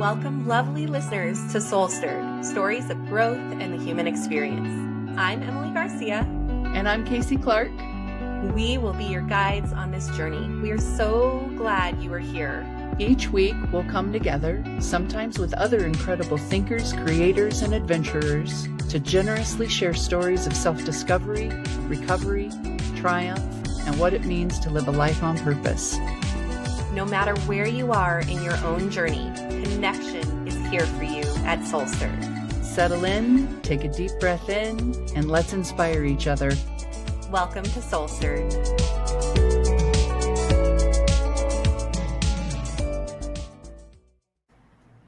Welcome, lovely listeners, to SoulStirred, stories of growth and the human experience. I'm Emily Garcia. And I'm Kasey Clark. We will be your guides on this journey. We are so glad you are here. Each week, we'll come together, sometimes with other incredible thinkers, creators, and adventurers, to generously share stories of self-discovery, recovery, triumph, and what it means to live a life on purpose. No matter where you are in your own journey, connection is here for you at SoulStirred. Settle in, take a deep breath in, and let's inspire each other. Welcome to SoulStirred.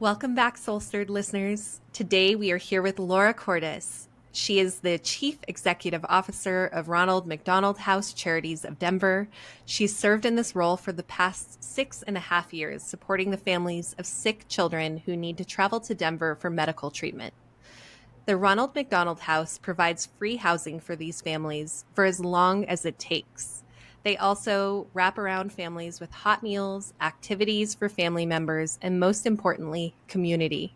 Welcome back, SoulStirred listeners. Today we are here with Laura Cordes. She is the Chief Executive Officer of Ronald McDonald House Charities of Denver. She's served in this role for the past 6.5 years, supporting the families of sick children who need to travel to Denver for medical treatment. The Ronald McDonald House provides free housing for these families for as long as it takes. They also wrap around families with hot meals, activities for family members, and most importantly, community.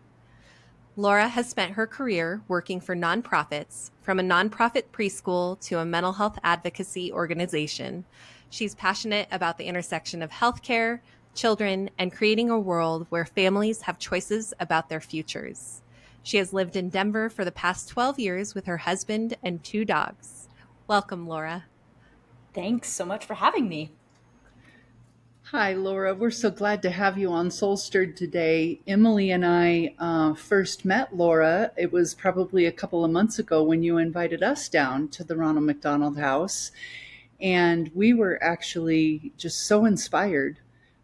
Laura has spent her career working for nonprofits, from a nonprofit preschool to a mental health advocacy organization. She's passionate about the intersection of healthcare, children, and creating a world where families have choices about their futures. She has lived in Denver for the past 12 years with her husband and 2 dogs. Welcome, Laura. Thanks so much for having me. Hi, Laura. We're so glad to have you on SoulStirred today. Emily and I first met Laura. It was probably a couple of months ago when you invited us down to the Ronald McDonald House. And we were actually just so inspired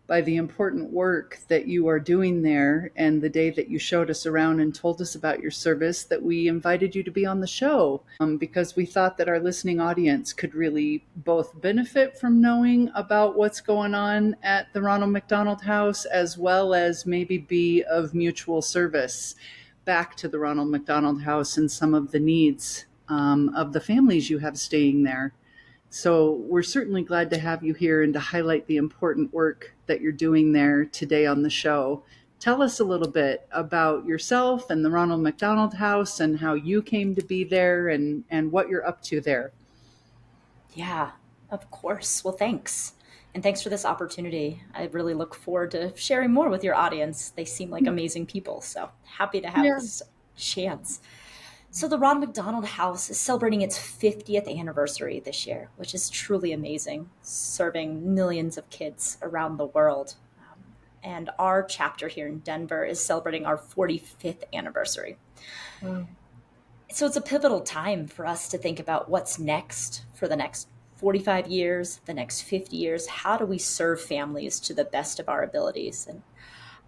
by the important work that you are doing there. And the day that you showed us around and told us about your service, that we invited you to be on the show because we thought that our listening audience could really both benefit from knowing about what's going on at the Ronald McDonald House, as well as maybe be of mutual service back to the Ronald McDonald House and some of the needs of the families you have staying there. So we're certainly glad to have you here and to highlight the important work that you're doing there today on the show. Tell us a little bit about yourself and the Ronald McDonald House and how you came to be there and what you're up to there. Yeah, of course. Well, thanks. And thanks for this opportunity. I really look forward to sharing more with your audience. They seem like amazing people, so happy to have this chance. So the Ronald McDonald House is celebrating its 50th anniversary this year, which is truly amazing, serving millions of kids around the world. And our chapter here in Denver is celebrating our 45th anniversary. Wow. So it's a pivotal time for us to think about what's next for the next 45 years, the next 50 years. How do we serve families to the best of our abilities? And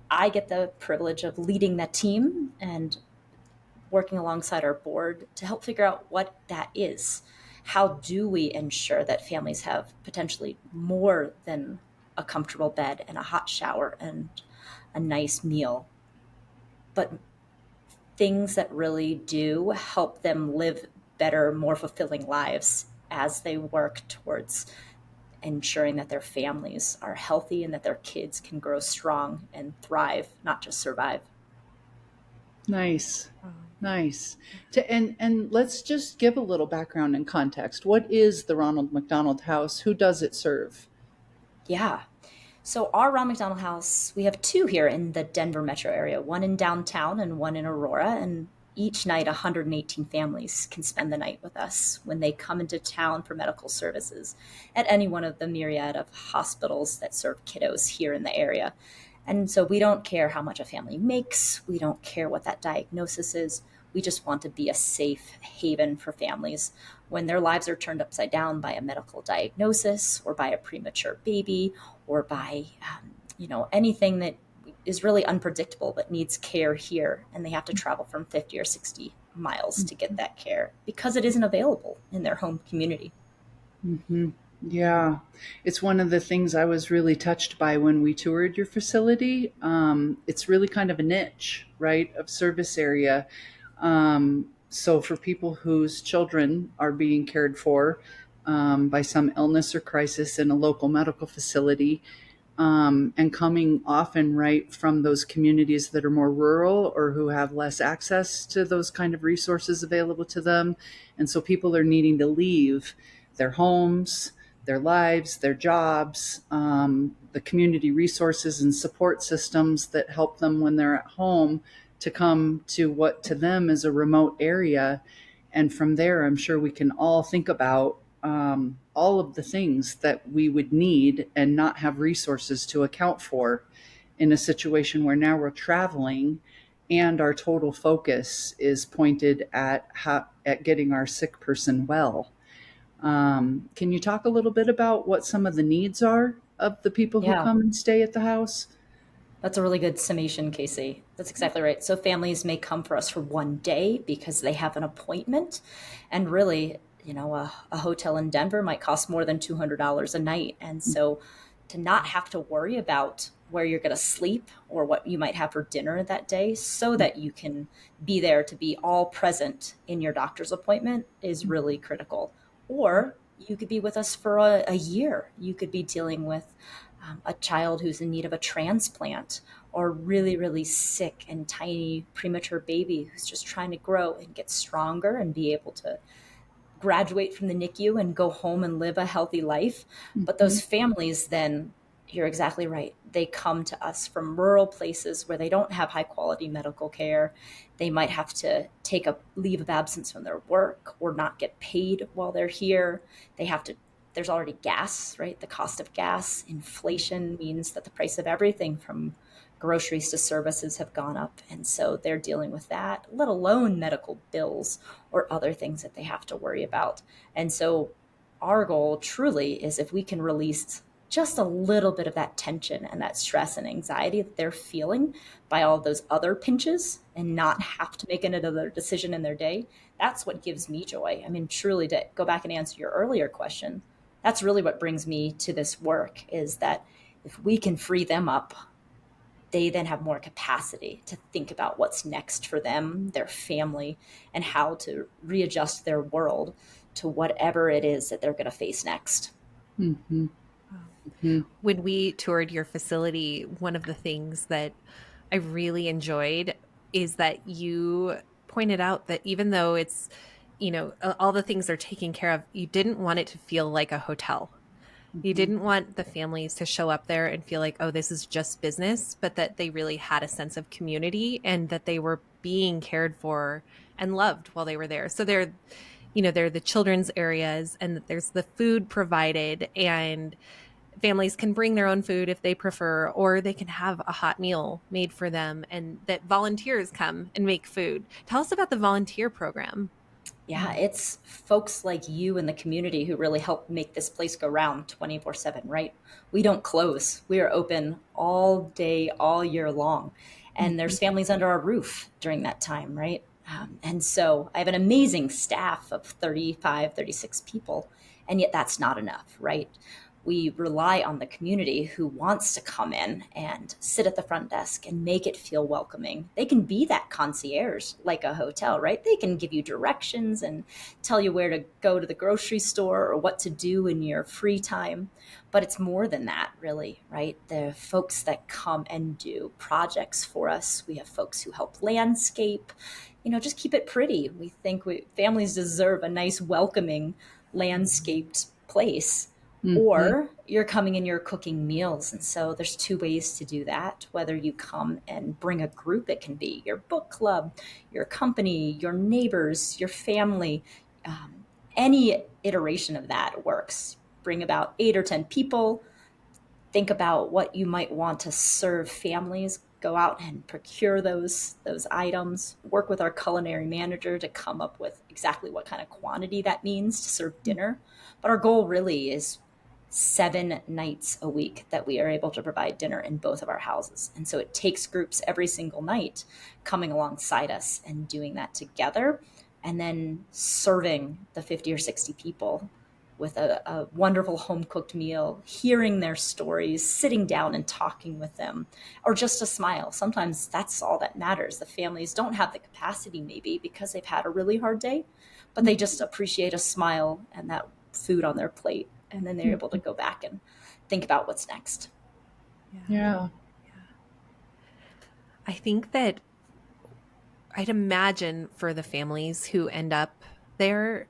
I get the privilege of leading that team and working alongside our board to help figure out what that is. How do we ensure that families have potentially more than a comfortable bed and a hot shower and a nice meal, but things that really do help them live better, more fulfilling lives as they work towards ensuring that their families are healthy and that their kids can grow strong and thrive, not just survive. Nice. And let's just give a little background and context. What is the Ronald McDonald House? Who does it serve? Yeah. So our Ronald McDonald House, we have 2 here in the Denver metro area, one in downtown and one in Aurora. And each night, 118 families can spend the night with us when they come into town for medical services at any one of the myriad of hospitals that serve kiddos here in the area. And so we don't care how much a family makes. We don't care what that diagnosis is. We just want to be a safe haven for families when their lives are turned upside down by a medical diagnosis or by a premature baby or by, anything that is really unpredictable but needs care here. And they have to travel from 50 or 60 miles to get that care because it isn't available in their home community. Mm-hmm. Yeah, it's one of the things I was really touched by when we toured your facility. It's really kind of a niche, right, of service area. So for people whose children are being cared for by some illness or crisis in a local medical facility, and coming often right from those communities that are more rural or who have less access to those kind of resources available to them. And so people are needing to leave their homes, their lives, their jobs, the community resources and support systems that help them when they're at home to come to what to them is a remote area. And from there, I'm sure we can all think about all of the things that we would need and not have resources to account for in a situation where now we're traveling and our total focus is pointed at getting our sick person well. Can you talk a little bit about what some of the needs are of the people who Yeah. come and stay at the house? That's a really good summation, Kasey. That's exactly right. So families may come for us for one day because they have an appointment. And really, a hotel in Denver might cost more than $200 a night. And so to not have to worry about where you're going to sleep or what you might have for dinner that day so that you can be there to be all present in your doctor's appointment is really critical. Or you could be with us for a year. You could be dealing with a child who's in need of a transplant or really, really sick and tiny premature baby who's just trying to grow and get stronger and be able to graduate from the NICU and go home and live a healthy life. But those families then, you're exactly right. They come to us from rural places where they don't have high quality medical care. They might have to take a leave of absence from their work or not get paid while they're here. They have to There's already gas, right? The cost of gas, inflation means that the price of everything from groceries to services have gone up. And so they're dealing with that, let alone medical bills or other things that they have to worry about. And so our goal truly is if we can release just a little bit of that tension and that stress and anxiety that they're feeling by all those other pinches and not have to make another decision in their day, that's what gives me joy. I mean, truly, to go back and answer your earlier question, that's really what brings me to this work, is that if we can free them up, they then have more capacity to think about what's next for them, their family, and how to readjust their world to whatever it is that they're going to face next. Mm-hmm. Mm-hmm. When we toured your facility, one of the things that I really enjoyed is that you pointed out that even though it's, all the things are taken care of, you didn't want it to feel like a hotel. You didn't want the families to show up there and feel like, oh, this is just business, but that they really had a sense of community and that they were being cared for and loved while they were there. So they're the children's areas and that there's the food provided, and families can bring their own food if they prefer, or they can have a hot meal made for them, and that volunteers come and make food. Tell us about the volunteer program. Yeah, it's folks like you in the community who really help make this place go round 24/7, right? We don't close. We are open all day, all year long. And there's families under our roof during that time, right? And so I have an amazing staff of 35, 36 people, and yet that's not enough, right? We rely on the community who wants to come in and sit at the front desk and make it feel welcoming. They can be that concierge like a hotel, right? They can give you directions and tell you where to go to the grocery store or what to do in your free time. But it's more than that, really, right? The folks that come and do projects for us. We have folks who help landscape, just keep it pretty. We think families deserve a nice, welcoming, landscaped place. Or you're coming and you're cooking meals. And so there's two ways to do that. Whether you come and bring a group, it can be your book club, your company, your neighbors, your family. Any iteration of that works. Bring about 8 or 10 people. Think about what you might want to serve families. Go out and procure those items. Work with our culinary manager to come up with exactly what kind of quantity that means to serve dinner. But our goal really is 7 nights a week that we are able to provide dinner in both of our houses. And so it takes groups every single night coming alongside us and doing that together, and then serving the 50 or 60 people with a wonderful home-cooked meal, hearing their stories, sitting down and talking with them, or just a smile. Sometimes that's all that matters. The families don't have the capacity maybe because they've had a really hard day, but they just appreciate a smile and that food on their plate. And then they're able to go back and think about what's next. Yeah. I think that I'd imagine for the families who end up there,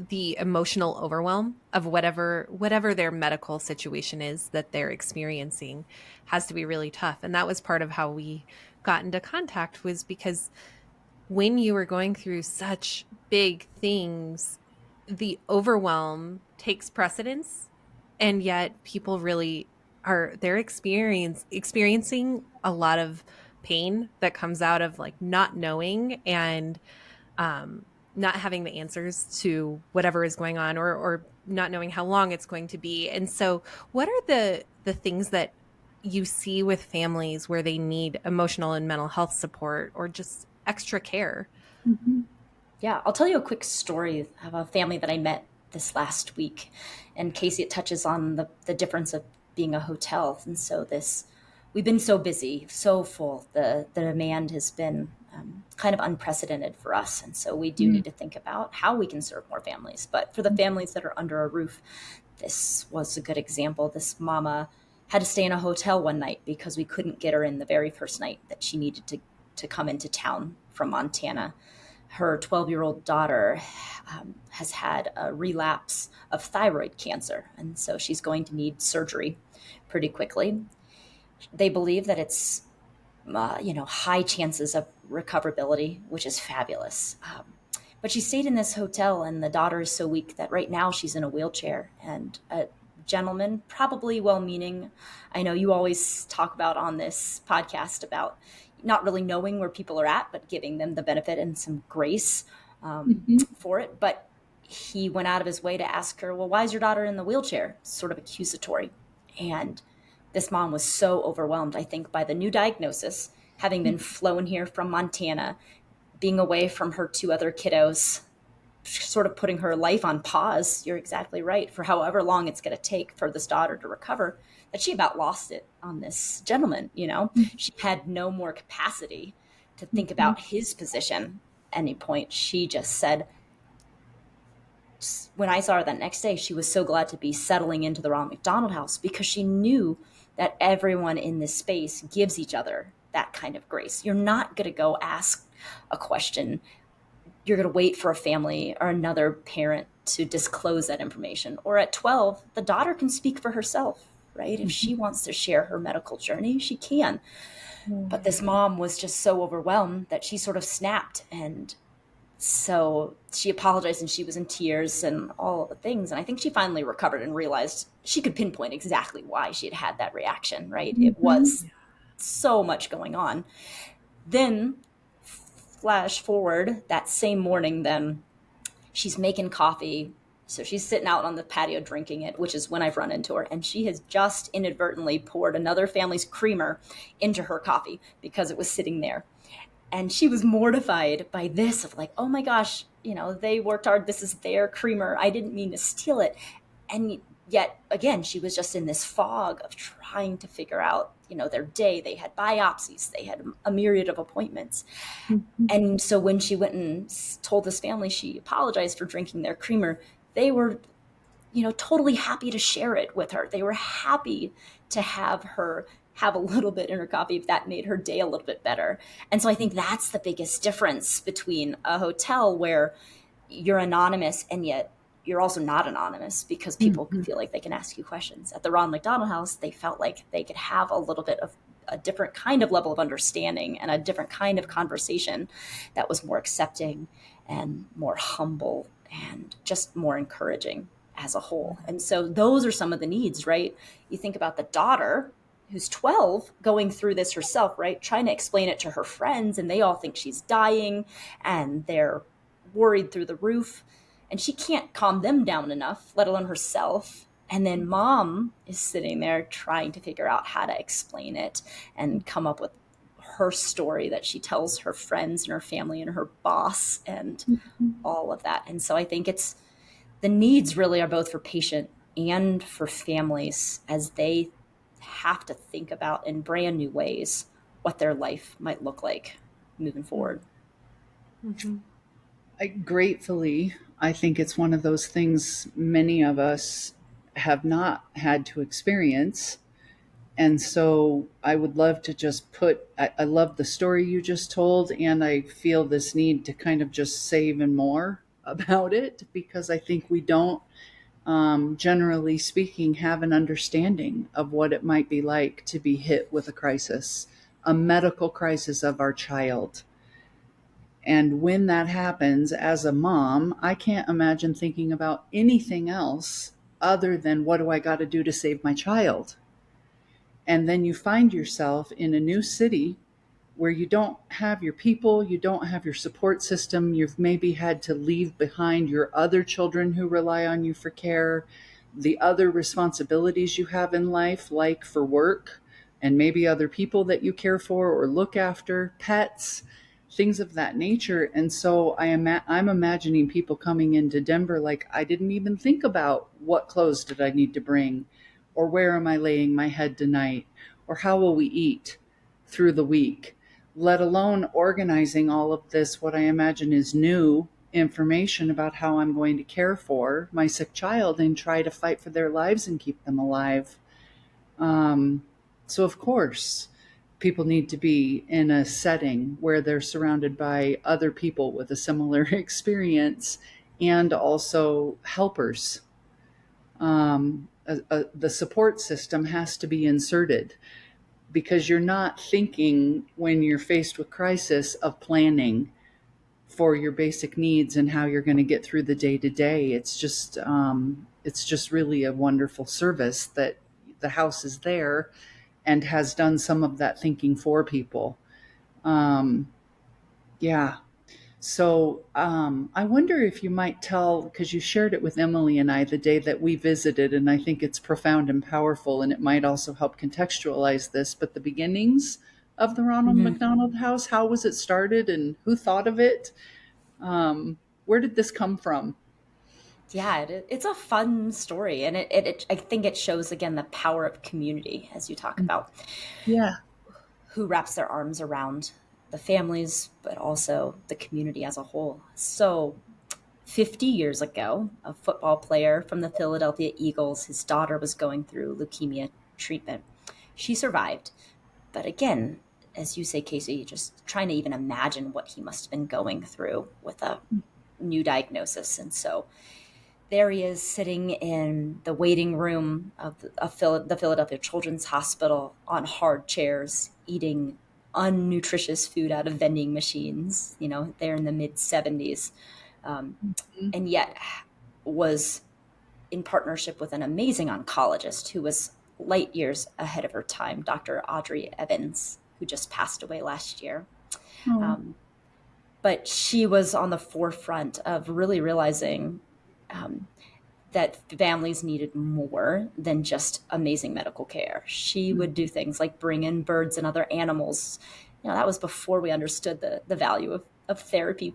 the emotional overwhelm of whatever their medical situation is that they're experiencing has to be really tough. And that was part of how we got into contact, was because when you were going through such big things, the overwhelm takes precedence, and yet people really they're experiencing a lot of pain that comes out of like not knowing and not having the answers to whatever is going on, or not knowing how long it's going to be. And so what are the things that you see with families where they need emotional and mental health support or just extra care? Mm-hmm. Yeah, I'll tell you a quick story of a family that I met this last week. And Kasey, it touches on the difference of being a hotel. And so we've been so busy, so full. The demand has been kind of unprecedented for us. And so we do need to think about how we can serve more families. But for the families that are under a roof, this was a good example. This mama had to stay in a hotel one night because we couldn't get her in the very first night that she needed to come into town from Montana. Her 12-year-old daughter has had a relapse of thyroid cancer, and so she's going to need surgery pretty quickly. They believe that it's high chances of recoverability, which is fabulous. But she stayed in this hotel, and the daughter is so weak that right now she's in a wheelchair. And a gentleman, probably well-meaning, I know you always talk about on this podcast about not really knowing where people are at, but giving them the benefit and some grace for it. But he went out of his way to ask her, well, why is your daughter in the wheelchair? Sort of accusatory. And this mom was so overwhelmed, I think, by the new diagnosis, having been flown here from Montana, being away from her two other kiddos, sort of putting her life on pause. You're exactly right, for however long it's going to take for this daughter to recover, that she about lost it on this gentleman. She had no more capacity to think about his position at any point. She just said, when I saw her that next day, she was so glad to be settling into the Ronald McDonald House, because she knew that everyone in this space gives each other that kind of grace. You're not going to go ask a question. You're going to wait for a family or another parent to disclose that information. Or at 12, the daughter can speak for herself, right? If she wants to share her medical journey, she can. But this mom was just so overwhelmed that she sort of snapped. And so she apologized, and she was in tears and all of the things. And I think she finally recovered and realized she could pinpoint exactly why she had that reaction, right? It was so much going on. Then flash forward that same morning, then she's making coffee. So she's sitting out on the patio drinking it, which is when I've run into her. And she has just inadvertently poured another family's creamer into her coffee because it was sitting there. And she was mortified by this, of like, oh my gosh, they worked hard. This is their creamer. I didn't mean to steal it. And yet, again, she was just in this fog of trying to figure out, their day. They had biopsies. They had a myriad of appointments. And so when she went and told this family she apologized for drinking their creamer, they were, totally happy to share it with her. They were happy to have her have a little bit in her coffee if that made her day a little bit better. And so I think that's the biggest difference between a hotel where you're anonymous and yet you're also not anonymous, because people feel like they can ask you questions. At the Ronald McDonald House, they felt like they could have a little bit of a different kind of level of understanding and a different kind of conversation that was more accepting and more humble and just more encouraging as a whole. And so those are some of the needs, right? You think about the daughter who's 12 going through this herself, right? Trying to explain it to her friends, and they all think she's dying and they're worried through the roof, and she can't calm them down enough, let alone herself. And then mom is sitting there trying to figure out how to explain it and come up with her story that she tells her friends and her family and her boss and all of that. And so I think the needs really are both for patient and for families, as they have to think about in brand new ways what their life might look like moving forward. Gratefully, I think it's one of those things many of us have not had to experience. And so I would love to just I love the story you just told, and I feel this need to kind of just say even more about it because I think we don't, generally speaking, have an understanding of what it might be like to be hit with a crisis, a medical crisis of our child. And when that happens, as a mom, I can't imagine thinking about anything else other than what do I got to do to save my child? And then you find yourself in a new city where you don't have your people, you don't have your support system, you've maybe had to leave behind your other children who rely on you for care, the other responsibilities you have in life, like for work, and maybe other people that you care for or look after, pets, things of that nature. And so I'm imagining people coming into Denver like, I didn't even think about what clothes did I need to bring, or where am I laying my head tonight, or how will we eat through the week, let alone organizing all of this, what I imagine is new information about how I'm going to care for my sick child and try to fight for their lives and keep them alive. So, of course, people need to be in a setting where they're surrounded by other people with a similar experience and also helpers. The support system has to be inserted because you're not thinking when you're faced with crisis of planning for your basic needs and how you're going to get through the day to day. It's just really a wonderful service that the house is there and has done some of that thinking for people. Um, yeah. So I wonder if you might tell, because you shared it with Emily and I the day that we visited, and I think it's profound and powerful, and it might also help contextualize this, but the beginnings of the Ronald Mhm. McDonald House, how was it started and who thought of it? Where did this come from? Yeah, it's a fun story, and I think it shows again the power of community, as you talk about, Yeah. who wraps their arms around the families, but also the community as a whole. So, 50 years ago, a football player from the Philadelphia Eagles, his daughter was going through leukemia treatment. She survived, but again, as you say, Kasey, just trying to even imagine what he must have been going through with a new diagnosis, and so there he is sitting in the waiting room of the Philadelphia Children's Hospital on hard chairs, eating unnutritious food out of vending machines. They're in the mid 70s, and yet was in partnership with an amazing oncologist who was light years ahead of her time, Dr. Audrey Evans, who just passed away last year. Oh. Um, but she was on the forefront of really realizing um, that families needed more than just amazing medical care. She would do things like bring in birds and other animals. That was before we understood the value of therapy,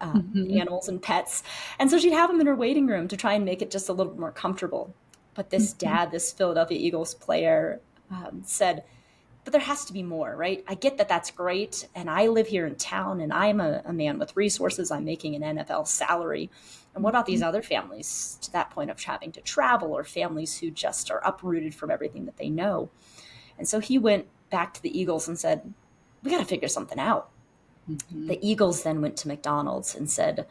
Mm-hmm. animals and pets. And so she'd have them in her waiting room to try and make it just a little more comfortable. But this dad, this Philadelphia Eagles player, said, but there has to be more, right? I get that that's great. And I live here in town and I'm a man with resources. I'm making an NFL salary. And what about these other families to that point of having to travel, or families who just are uprooted from everything that they know? And so he went back to the Eagles and said, we got to figure something out. Mm-hmm. The Eagles then went to McDonald's and said,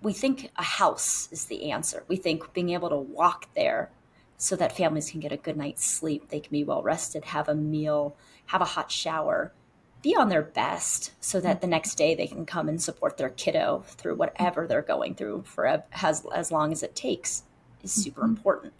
we think a house is the answer. We think being able to walk there so that families can get a good night's sleep, they can be well rested, have a meal, have a hot shower, be on their best so that the next day they can come and support their kiddo through whatever they're going through for as long as it takes is super important.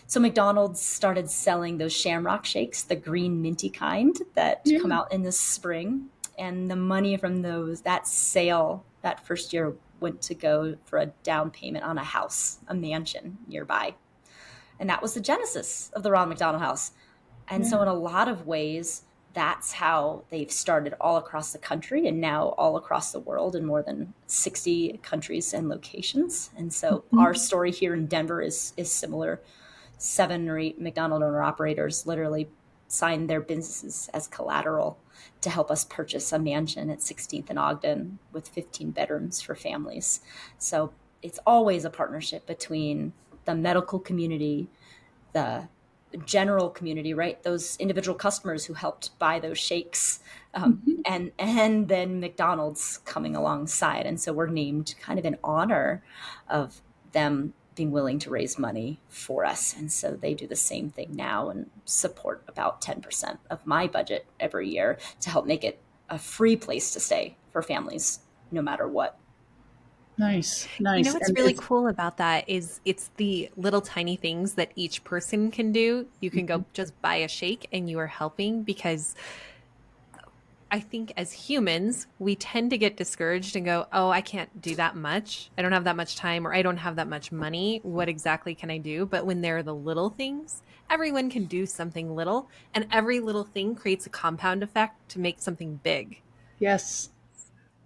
So McDonald's started selling those shamrock shakes, the green minty kind that Yeah. come out in the spring. And the money from that sale that first year went to go for a down payment on a house, a mansion nearby. And that was the genesis of the Ronald McDonald House. And so Yeah. in a lot of ways, that's how they've started all across the country and now all across the world in more than 60 countries and locations. And so our story here in Denver is similar. 7 or 8 McDonald owner operators literally signed their businesses as collateral to help us purchase a mansion at 16th and Ogden with 15 bedrooms for families. So it's always a partnership between the medical community, the general community, right? Those individual customers who helped buy those shakes, and then McDonald's coming alongside. And so we're named kind of in honor of them being willing to raise money for us. And so they do the same thing now and support about 10% of my budget every year to help make it a free place to stay for families, no matter what. Nice. You know what's really cool about that is it's the little tiny things that each person can do. You can go just buy a shake and you are helping, because I think as humans, we tend to get discouraged and go, oh, I can't do that much. I don't have that much time, or I don't have that much money. What exactly can I do? But when there are the little things, everyone can do something little, and every little thing creates a compound effect to make something big. Yes.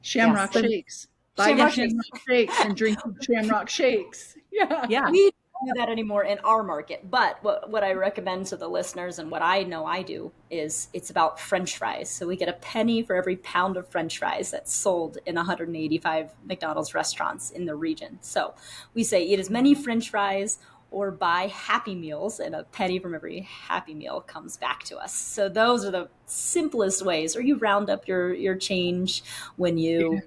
Shamrock shakes. Buy Shamrock shakes and drink Shamrock shakes. Yeah. We don't do that anymore in our market. But what I recommend to the listeners, and what I know I do, is it's about French fries. So we get a penny for every pound of French fries that's sold in 185 McDonald's restaurants in the region. So we say eat as many French fries or buy Happy Meals, and a penny from every Happy Meal comes back to us. So those are the simplest ways. Or you round up your change when you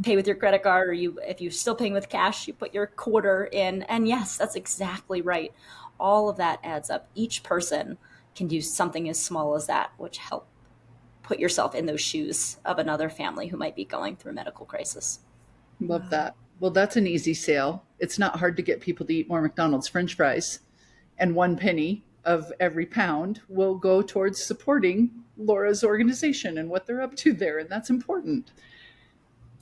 pay with your credit card, or if you're still paying with cash, you put your quarter in. And yes, that's exactly right. All of that adds up. Each person can do something as small as that, which help put yourself in those shoes of another family who might be going through a medical crisis. Love that. Well, that's an easy sale. It's not hard to get people to eat more McDonald's French fries. And 1 penny of every pound will go towards supporting Laura's organization and what they're up to there. And that's important.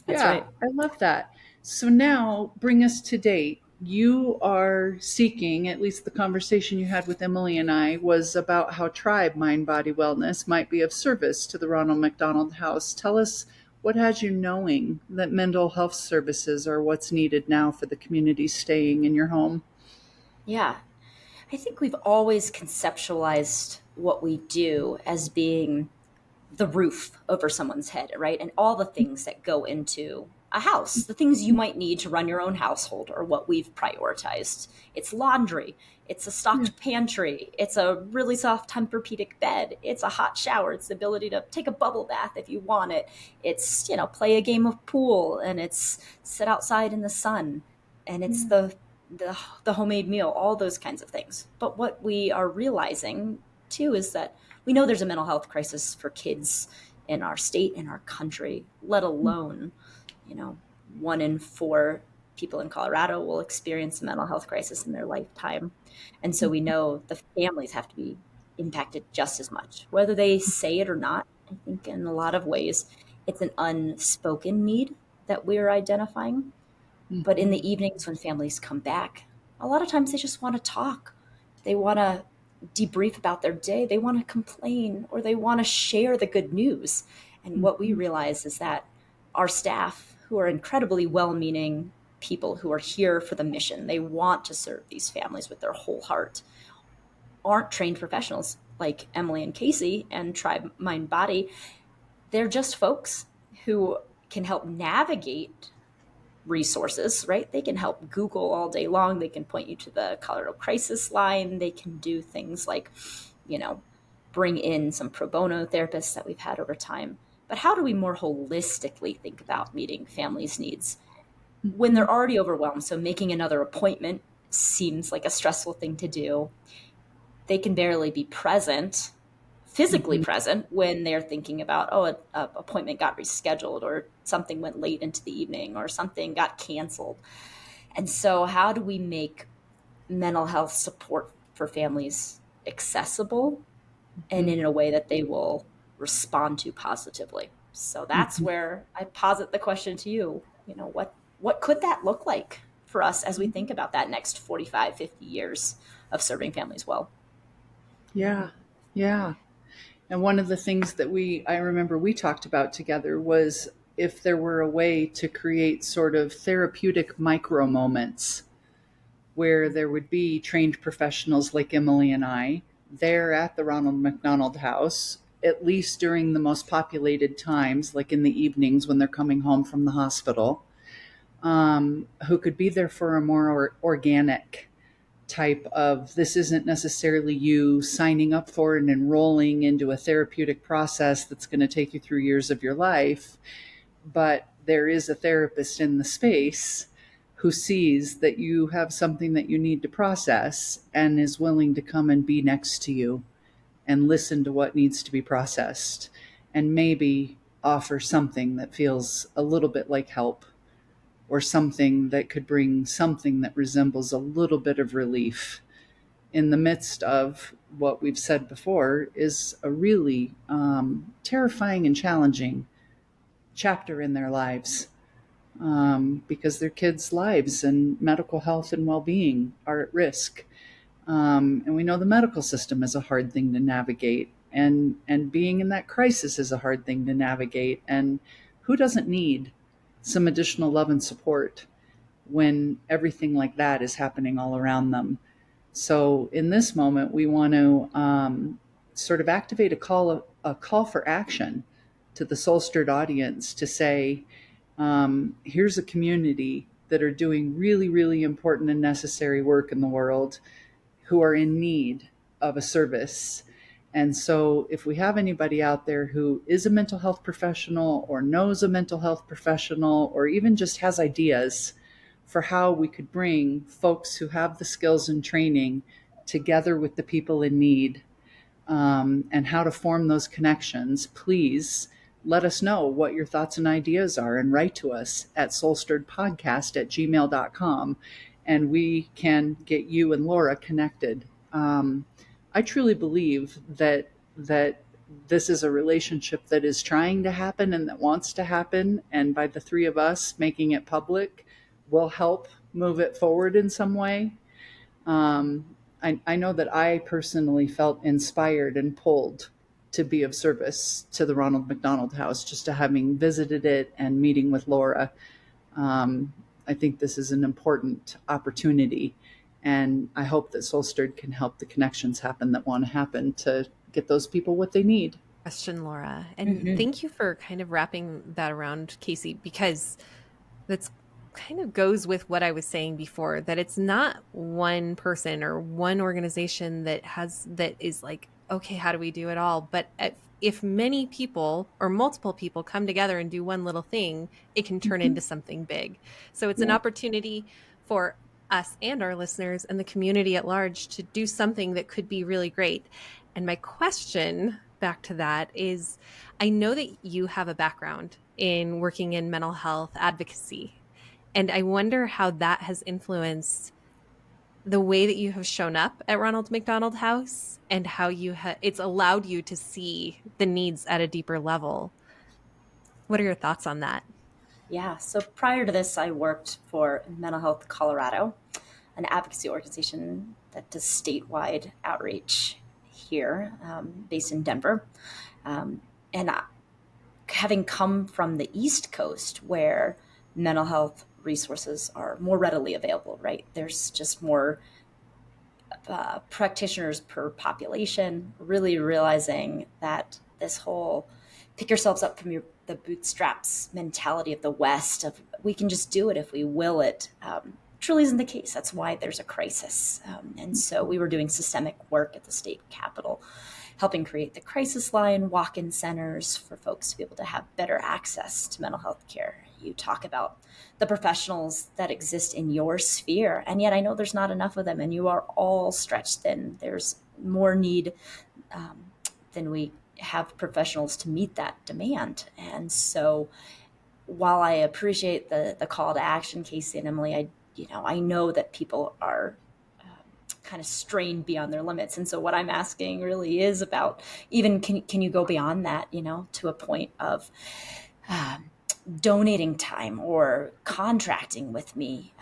That's right. I love that. So now bring us to date. You are seeking, at least the conversation you had with Emily and I was about how Tribe Mind Body Wellness might be of service to the Ronald McDonald House. Tell us, what has you knowing that mental health services are what's needed now for the community staying in your home? Yeah. I think we've always conceptualized what we do as being the roof over someone's head, right? And all the things that go into a house, the things you might need to run your own household, or what we've prioritized. It's laundry. It's a stocked pantry. It's a really soft Tempur-Pedic bed. It's a hot shower. It's the ability to take a bubble bath if you want it. It's, play a game of pool, and it's sit outside in the sun, and it's the homemade meal, all those kinds of things. But what we are realizing too is that we know there's a mental health crisis for kids in our state, in our country, let alone, 1 in 4 people in Colorado will experience a mental health crisis in their lifetime. And so we know the families have to be impacted just as much, whether they say it or not. I think in a lot of ways, it's an unspoken need that we're identifying. But in the evenings when families come back, a lot of times they just want to talk. They want to debrief about their day. They want to complain, or they want to share the good news. And what we realize is that our staff, who are incredibly well-meaning people who are here for the mission, they want to serve these families with their whole heart, aren't trained professionals like Emily and Kasey and Tribe Mind Body. They're just folks who can help navigate resources, right? They can help Google all day long. They can point you to the Colorado Crisis Line. They can do things like, bring in some pro bono therapists that we've had over time. But how do we more holistically think about meeting families' needs when they're already overwhelmed? So making another appointment seems like a stressful thing to do. They can barely be present, physically present, when they're thinking about, an appointment got rescheduled, or something went late into the evening, or something got canceled. And so how do we make mental health support for families accessible and in a way that they will respond to positively? So that's where I posit the question to you, what could that look like for us as we think about that next 45, 50 years of serving families well? Yeah. And one of the things that I remember we talked about together was if there were a way to create sort of therapeutic micro moments where there would be trained professionals like Emily and I there at the Ronald McDonald House, at least during the most populated times, like in the evenings when they're coming home from the hospital, who could be there for a more organic type of, this isn't necessarily you signing up for and enrolling into a therapeutic process that's going to take you through years of your life, but there is a therapist in the space who sees that you have something that you need to process and is willing to come and be next to you and listen to what needs to be processed and maybe offer something that feels a little bit like help, or something that could bring something that resembles a little bit of relief in the midst of what we've said before is a really terrifying and challenging chapter in their lives, because their kids' lives and medical health and well-being are at risk. And we know the medical system is a hard thing to navigate, and being in that crisis is a hard thing to navigate. And who doesn't need some additional love and support when everything like that is happening all around them? So in this moment, we want to sort of activate a call for action to the SoulStirred audience to say, here's a community that are doing really, really important and necessary work in the world, who are in need of a service. And so if we have anybody out there who is a mental health professional or knows a mental health professional, or even just has ideas for how we could bring folks who have the skills and training together with the people in need, and how to form those connections, please let us know what your thoughts and ideas are, and write to us at SoulStirredPodcast@gmail.com, and we can get you and Laura connected. I truly believe that this is a relationship that is trying to happen and that wants to happen, and by the three of us making it public, will help move it forward in some way. I know that I personally felt inspired and pulled to be of service to the Ronald McDonald House, just to having visited it and meeting with Laura. I think this is an important opportunity, and I hope that SoulStirred can help the connections happen that want to happen to get those people what they need. Question, Laura. And thank you for kind of wrapping that around, Kasey, because that's kind of goes with what I was saying before, that it's not one person or one organization that is like, okay, how do we do it all? But if many people or multiple people come together and do one little thing, it can turn into something big. So it's an opportunity for us and our listeners and the community at large to do something that could be really great. And my question back to that is, I know that you have a background in working in mental health advocacy, and I wonder how that has influenced the way that you have shown up at Ronald McDonald House, and how it's allowed you to see the needs at a deeper level. What are your thoughts on that? Yeah, so prior to this, I worked for Mental Health Colorado, an advocacy organization that does statewide outreach here, based in Denver. Having come from the East Coast, where mental health resources are more readily available, right? There's just more practitioners per population, really realizing that this whole pick yourselves up from the bootstraps mentality of the West, of we can just do it if we will it, truly isn't the case. That's why there's a crisis. And so we were doing systemic work at the state capitol, helping create the crisis line, walk-in centers for folks to be able to have better access to mental health care. You talk about the professionals that exist in your sphere, and yet I know there's not enough of them, and you are all stretched thin. There's more need than we have professionals to meet that demand. And so while I appreciate the call to action, Kasey and Emily, I know that people are kind of strained beyond their limits. And so what I'm asking really is about, even can you go beyond that, to a point of donating time or contracting with me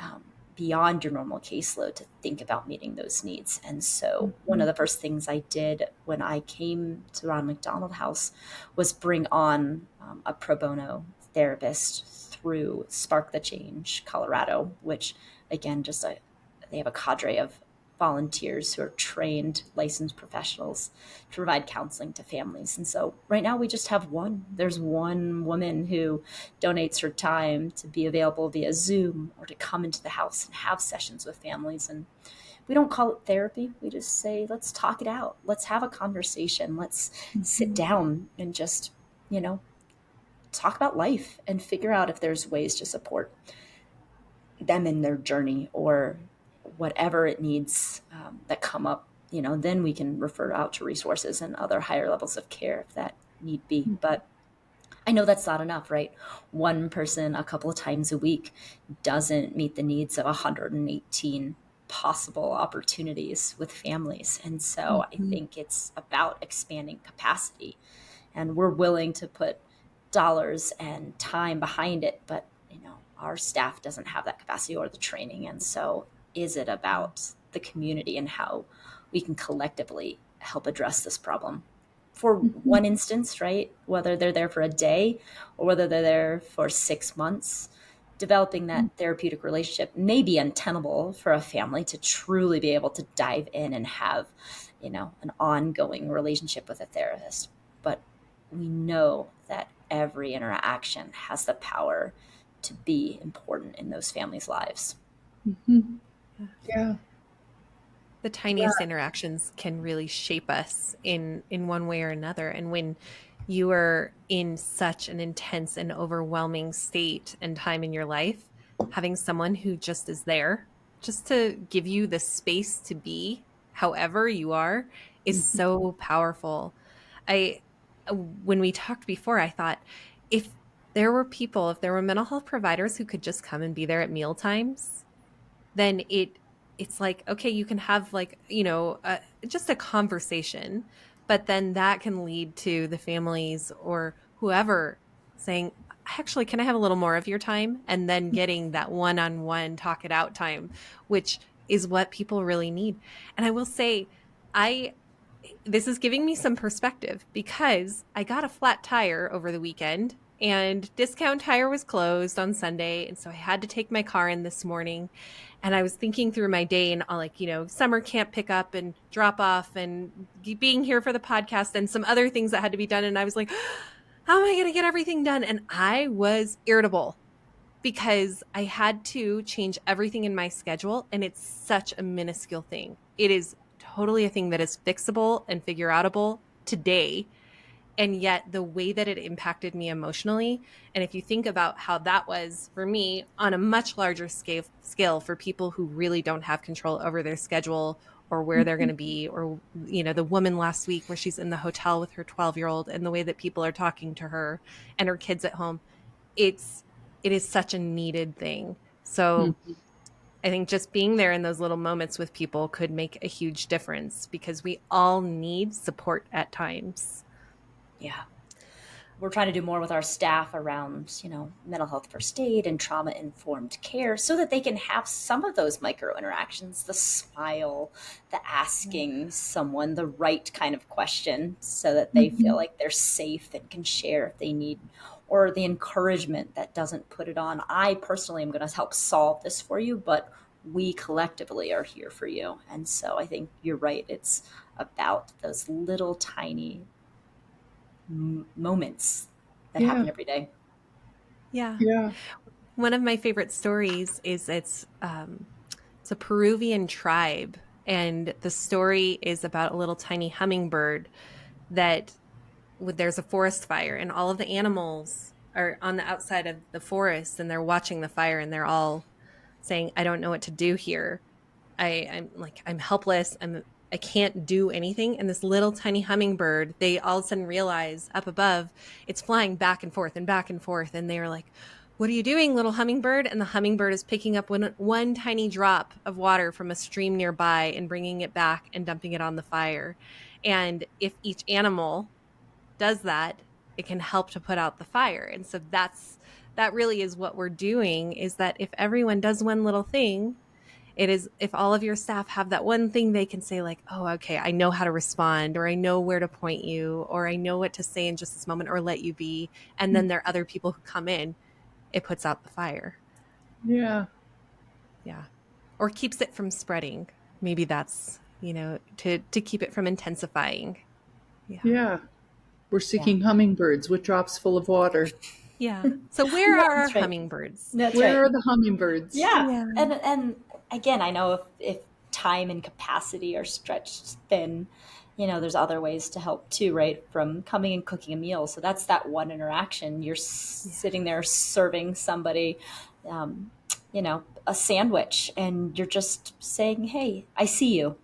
beyond your normal caseload to think about meeting those needs. And so one of the first things I did when I came to Ronald McDonald House was bring on a pro bono therapist through Spark the Change Colorado, which again, they have a cadre of volunteers who are trained, licensed professionals to provide counseling to families. And so right now we just have there's one woman who donates her time to be available via Zoom or to come into the house and have sessions with families. And we don't call it therapy. We just say, let's talk it out. Let's have a conversation. Let's sit down and just, talk about life and figure out if there's ways to support them in their journey or whatever it needs that come up. Then we can refer out to resources and other higher levels of care if that need be. But I know that's not enough, right? One person a couple of times a week doesn't meet the needs of 118 possible opportunities with families. And so I think it's about expanding capacity. And we're willing to put dollars and time behind it, but our staff doesn't have that capacity or the training. And so is it about the community and how we can collectively help address this problem? For one instance, right? Whether they're there for a day or whether they're there for 6 months, developing that therapeutic relationship may be untenable for a family to truly be able to dive in and have, an ongoing relationship with a therapist. But we know that every interaction has the power to be important in those families' lives. Yeah. The tiniest interactions can really shape us in one way or another. And when you are in such an intense and overwhelming state and time in your life, having someone who just is there, just to give you the space to be however you are, is so powerful. When we talked before, I thought if there were mental health providers who could just come and be there at meal times, then it's like, okay, you can have just a conversation, but then that can lead to the families or whoever saying, actually, can I have a little more of your time? And then getting that one-on-one talk it out time, which is what people really need. And I will say, this is giving me some perspective because I got a flat tire over the weekend and Discount Tire was closed on Sunday. And so I had to take my car in this morning. And I was thinking through my day and summer camp pickup and drop off and being here for the podcast and some other things that had to be done. And I was like, how am I going to get everything done? And I was irritable because I had to change everything in my schedule. And it's such a minuscule thing. It is totally a thing that is fixable and figure outable today. And yet the way that it impacted me emotionally, and if you think about how that was for me on a much larger scale for people who really don't have control over their schedule or where they're going to be, or, the woman last week where she's in the hotel with her 12-year-old and the way that people are talking to her and her kids at home, it is such a needed thing. So I think just being there in those little moments with people could make a huge difference because we all need support at times. Yeah. We're trying to do more with our staff around, mental health first aid and trauma-informed care so that they can have some of those micro interactions, the smile, the asking someone the right kind of question so that they feel like they're safe and can share if they need, or the encouragement that doesn't put it on, I personally am going to help solve this for you, but we collectively are here for you. And so I think you're right. It's about those little tiny moments that happen every day. Yeah. One of my favorite stories is it's a Peruvian tribe, and the story is about a little tiny hummingbird that there's a forest fire and all of the animals are on the outside of the forest and they're watching the fire and they're all saying, I don't know what to do here. I'm helpless. I can't do anything. And this little tiny hummingbird, they all of a sudden realize up above, it's flying back and forth and back and forth. And they are like, what are you doing, little hummingbird? And the hummingbird is picking up one tiny drop of water from a stream nearby and bringing it back and dumping it on the fire. And if each animal does that, it can help to put out the fire. And so that really is what we're doing, is that if everyone does one little thing, it is, if all of your staff have that one thing they can say like, oh, okay, I know how to respond, or I know where to point you, or I know what to say in just this moment, or let you be. And then there are other people who come in, it puts out the fire. Yeah. Yeah. Or keeps it from spreading. Maybe that's, to keep it from intensifying. Yeah. We're seeking hummingbirds with drops full of water. Yeah. So where are our hummingbirds? Where are the hummingbirds? Yeah. And again, I know if time and capacity are stretched thin, there's other ways to help too, right? From coming and cooking a meal. So that's that one interaction. You're sitting there serving somebody, a sandwich, and you're just saying, hey, I see you,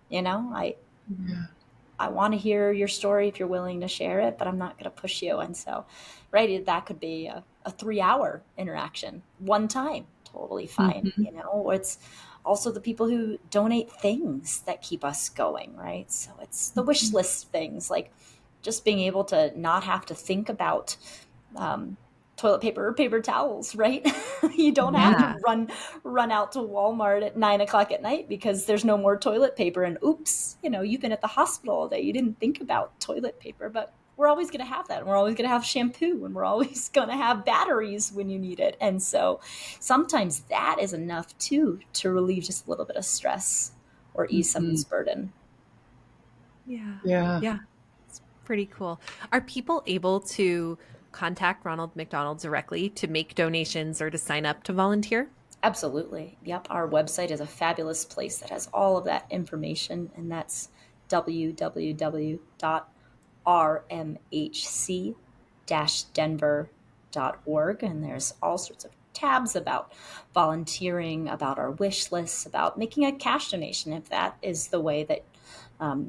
I want to hear your story if you're willing to share it, but I'm not going to push you. And so, right, that could be a 3-hour interaction one time, totally fine. It's also the people who donate things that keep us going, right? So it's the wish list things, like just being able to not have to think about toilet paper or paper towels, right? You don't have to run out to Walmart at 9:00 at night because there's no more toilet paper. And oops, you've been at the hospital all day. You didn't think about toilet paper, but we're always going to have that. And we're always going to have shampoo, and we're always going to have batteries when you need it. And so sometimes that is enough too, to relieve just a little bit of stress or ease someone's burden. Yeah. It's pretty cool. Are people able to contact Ronald McDonald directly to make donations or to sign up to volunteer? Absolutely. Yep. Our website is a fabulous place that has all of that information, and that's www.rmhc-denver.org. And there's all sorts of tabs about volunteering, about our wish lists, about making a cash donation if that is the way that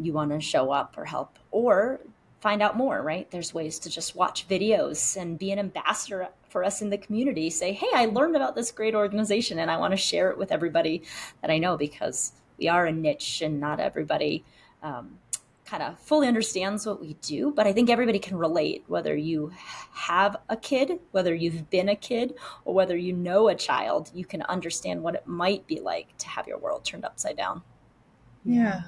you want to show up or help, or find out more, right? There's ways to just watch videos and be an ambassador for us in the community. Say, hey, I learned about this great organization and I want to share it with everybody that I know, because we are a niche and not everybody kind of fully understands what we do. But I think everybody can relate, whether you have a kid, whether you've been a kid, or whether you know a child, you can understand what it might be like to have your world turned upside down. Yeah.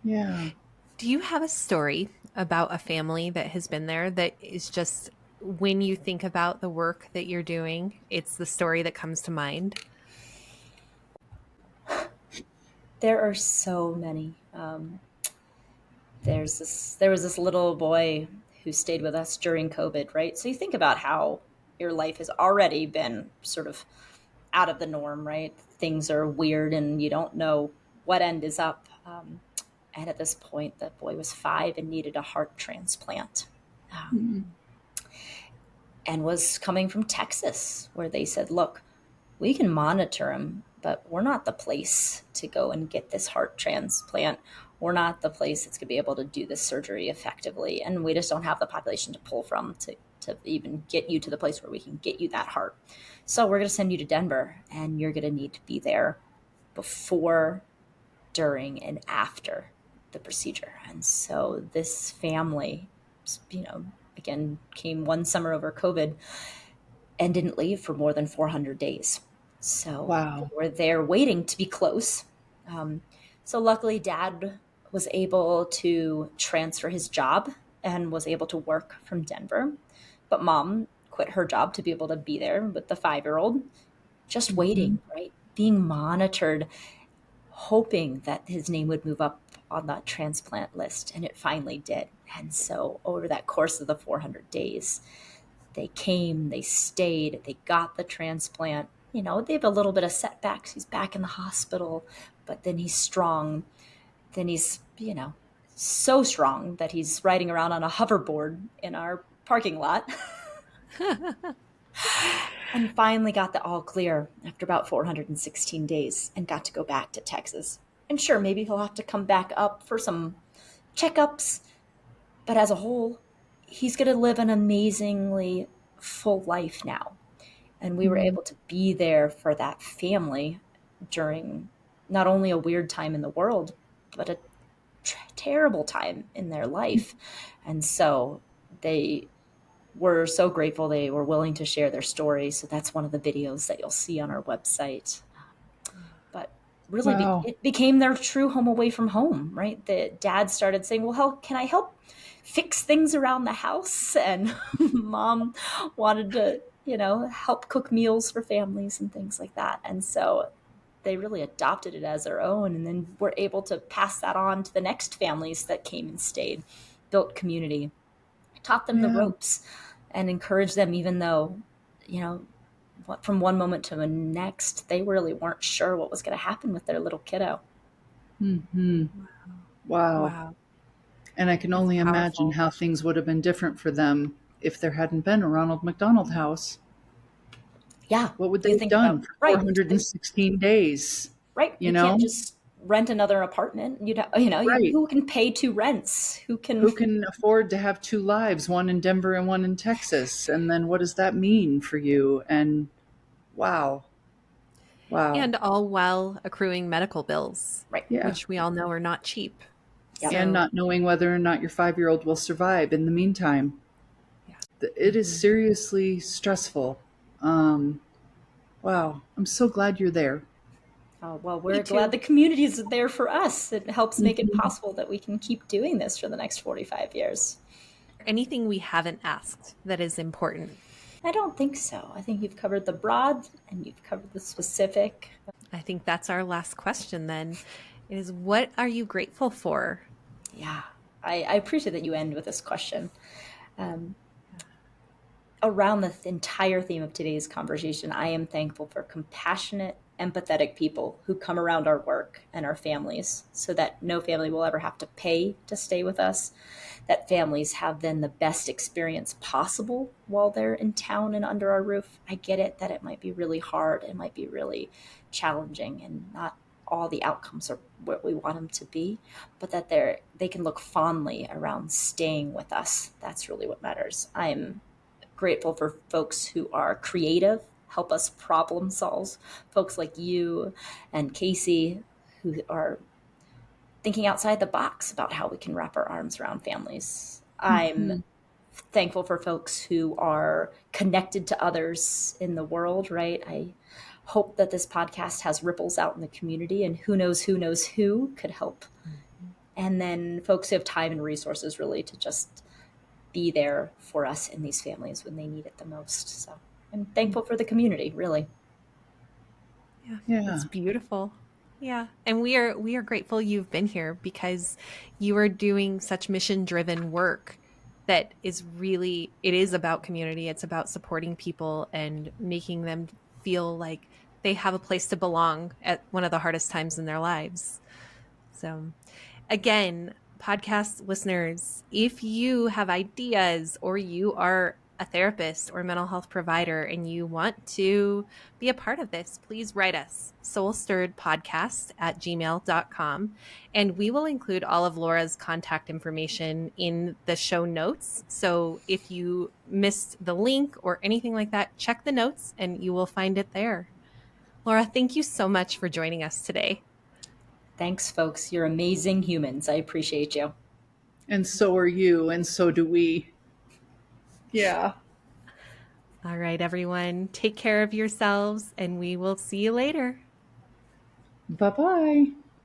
Do you have a story about a family that has been there that is just, when you think about the work that you're doing, it's the story that comes to mind? There are so many. There was this little boy who stayed with us during COVID, right? So you think about how your life has already been sort of out of the norm, right? Things are weird and you don't know what end is up. And at this point, the boy was 5 and needed a heart transplant. And was coming from Texas, where they said, look, we can monitor him, but we're not the place to go and get this heart transplant. We're not the place that's going to be able to do this surgery effectively. And we just don't have the population to pull from to even get you to the place where we can get you that heart. So we're going to send you to Denver, and you're going to need to be there before, during, and after the procedure. And so this family, again, came one summer over COVID and didn't leave for more than 400 days. So Wow. We're there waiting to be close. So luckily, Dad was able to transfer his job and was able to work from Denver. But Mom quit her job to be able to be there with the 5-year-old, just waiting, right? Being monitored, hoping that his name would move up on that transplant list. And it finally did. And so over that course of the 400 days, they came, they stayed, they got the transplant. They have a little bit of setbacks. He's back in the hospital, but then he's strong. Then he's, so strong that he's riding around on a hoverboard in our parking lot. And finally got the all clear after about 416 days and got to go back to Texas. And sure, maybe he'll have to come back up for some checkups. But as a whole, he's going to live an amazingly full life now. And we were able to be there for that family during not only a weird time in the world, but a terrible time in their life. And so they were so grateful they were willing to share their story. So that's one of the videos that you'll see on our website. But really, it became their true home away from home, right? The dad started saying, well, can I help fix things around the house? And Mom wanted to, help cook meals for families and things like that. And so they really adopted it as their own, and then were able to pass that on to the next families that came and stayed, built community, taught them the ropes, and encouraged them, even though, from one moment to the next, they really weren't sure what was going to happen with their little kiddo. Hmm. Wow. Wow. And I can It's only imagine powerful. how things would have been different for them if there hadn't been a Ronald McDonald House. Yeah, What would they you have think done about for right, 416 days? right. You You can't know? just rent another apartment. Right. Who can pay two rents? Who Who can? can afford to have two lives, one in Denver and one in Texas? And then what does that mean for you? And wow. Wow. And all while accruing medical bills, Right. Yeah. which we all know are not cheap. Yep. And So, not knowing whether or not your 5-year-old will survive in the meantime. yeah. It is Mhm. seriously stressful. Um, wow. I'm so glad you're there. Oh, well, Me we're glad too. the community is there for us. It helps make it Mhm. possible that we can keep doing this for the next 45 years. Anything we haven't asked that is important? I don't think so. I think you've covered the broad and you've covered the specific. I think that's our last question then is what are you grateful for? Yeah, I appreciate that you end with this question. Um, Around the entire theme of today's conversation, I am thankful for compassionate, empathetic people who come around our work and our families so that no family will ever have to pay to stay with us, that families have then the best experience possible while they're in town and under our roof. I get it that it might be really hard, it might be really challenging, and not all the outcomes are what we want them to be, but that they can look fondly around staying with us. That's really what matters. I'm grateful for folks who are creative, help us problem solve, folks like you and Kasey who are thinking outside the box about how we can wrap our arms around families. I'm Mhm. thankful for folks who are connected to others in the world, right? I hope that this podcast has ripples out in the community, and who knows who could help. Mhm. And then folks who have time and resources really to just be there for us in these families when they need it the most. So I'm thankful for the community, really. Yeah, Yeah. that's beautiful. Yeah. And we are grateful you've been here because you are doing such mission-driven work that is really it is about community. It's about supporting people and making them feel like they have a place to belong at one of the hardest times in their lives. So, again, podcast listeners, if you have ideas or you are a therapist or mental health provider and you want to be a part of this, please write us soulstirredpodcast@gmail.com. And we will include all of Laura's contact information in the show notes. So if you missed the link or anything like that, check the notes and you will find it there. Laura, thank you so much for joining us today. Thanks, folks. You're amazing humans. I appreciate you. And so are you, and so do we. Yeah. All right, everyone, take care of yourselves, and we will see you later. Bye bye.